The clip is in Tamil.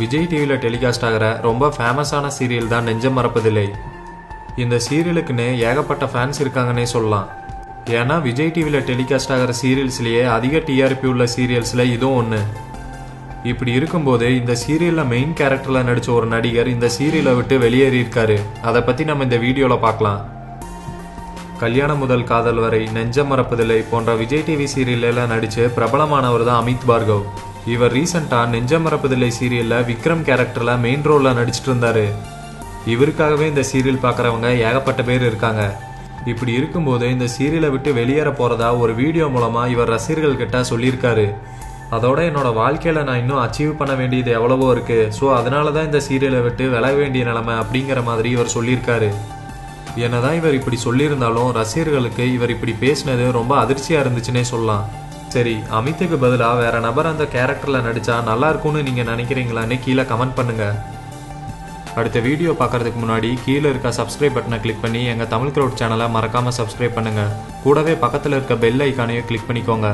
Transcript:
விஜய் டிவியில் டெலிகாஸ்ட் ஆகிற ரொம்ப ஃபேமஸான சீரியல் தான் நெஞ்சம் மறப்பதில்லை. இந்த சீரியலுக்குன்னு ஏகப்பட்ட ஃபேன்ஸ் இருக்காங்கன்னே சொல்லலாம். ஏன்னா விஜய் டிவியில் டெலிகாஸ்ட் ஆகிற சீரியல்ஸ்லேயே அதிக டிஆர்பி உள்ள சீரியல்ஸில் இதுவும் ஒன்று. இப்படி இருக்கும்போது இந்த சீரியலில் மெயின் கேரக்டரில் நடித்த ஒரு நடிகர் இந்த சீரியலை விட்டு வெளியேறியிருக்காரு. அதை பற்றி நம்ம இந்த வீடியோவில் பார்க்கலாம். கல்யாணம் முதல் காதல் வரை, நெஞ்சம் மறப்பதில்லை போன்ற விஜய் டிவி சீரியலில் நடித்து பிரபலமானவர் தான் அமித் பார்கவ். இவர் ரீசெண்டாக நெஞ்சம் மறப்பதில்லை சீரியலில் விக்ரம் கேரக்டரில் மெயின் ரோலில் நடிச்சிட்டு இருந்தார். இவருக்காகவே இந்த சீரியல் பார்க்குறவங்க ஏகப்பட்ட பேர் இருக்காங்க. இப்படி இருக்கும்போது இந்த சீரியலை விட்டு வெளியேற போகிறதா ஒரு வீடியோ மூலமாக இவர் ரசிகர்கள்கிட்ட சொல்லியிருக்காரு. அதோட என்னோட வாழ்க்கையில் நான் இன்னும் அச்சீவ் பண்ண வேண்டியது எவ்வளவோ இருக்குது, ஸோ அதனால தான் இந்த சீரியலை விட்டு விலக வேண்டிய நிலைமை அப்படிங்கிற மாதிரி இவர் சொல்லியிருக்காரு. என்னதான் இவர் இப்படி சொல்லியிருந்தாலும் ரசிகர்களுக்கு இவர் இப்படி பேசினது ரொம்ப அதிர்ச்சியாக இருந்துச்சுன்னே சொல்லலாம். சரி, அமித்துக்கு பதிலாக வேற நபர் அந்த கேரக்டரில் நடித்தா நல்லா இருக்கும்னு நீங்கள் நினைக்கிறீங்களான்னு கீழே கமெண்ட் பண்ணுங்கள். அடுத்த வீடியோ பார்க்குறதுக்கு முன்னாடி கீழே இருக்க சப்ஸ்கிரைப் பட்டனை கிளிக் பண்ணி எங்கள் தமிழ் க்ரௌட் சேனலை மறக்காமல் சப்ஸ்கிரைப் பண்ணுங்கள். கூடவே பக்கத்தில் இருக்க பெல் ஐக்கானையும் கிளிக் பண்ணிக்கோங்க.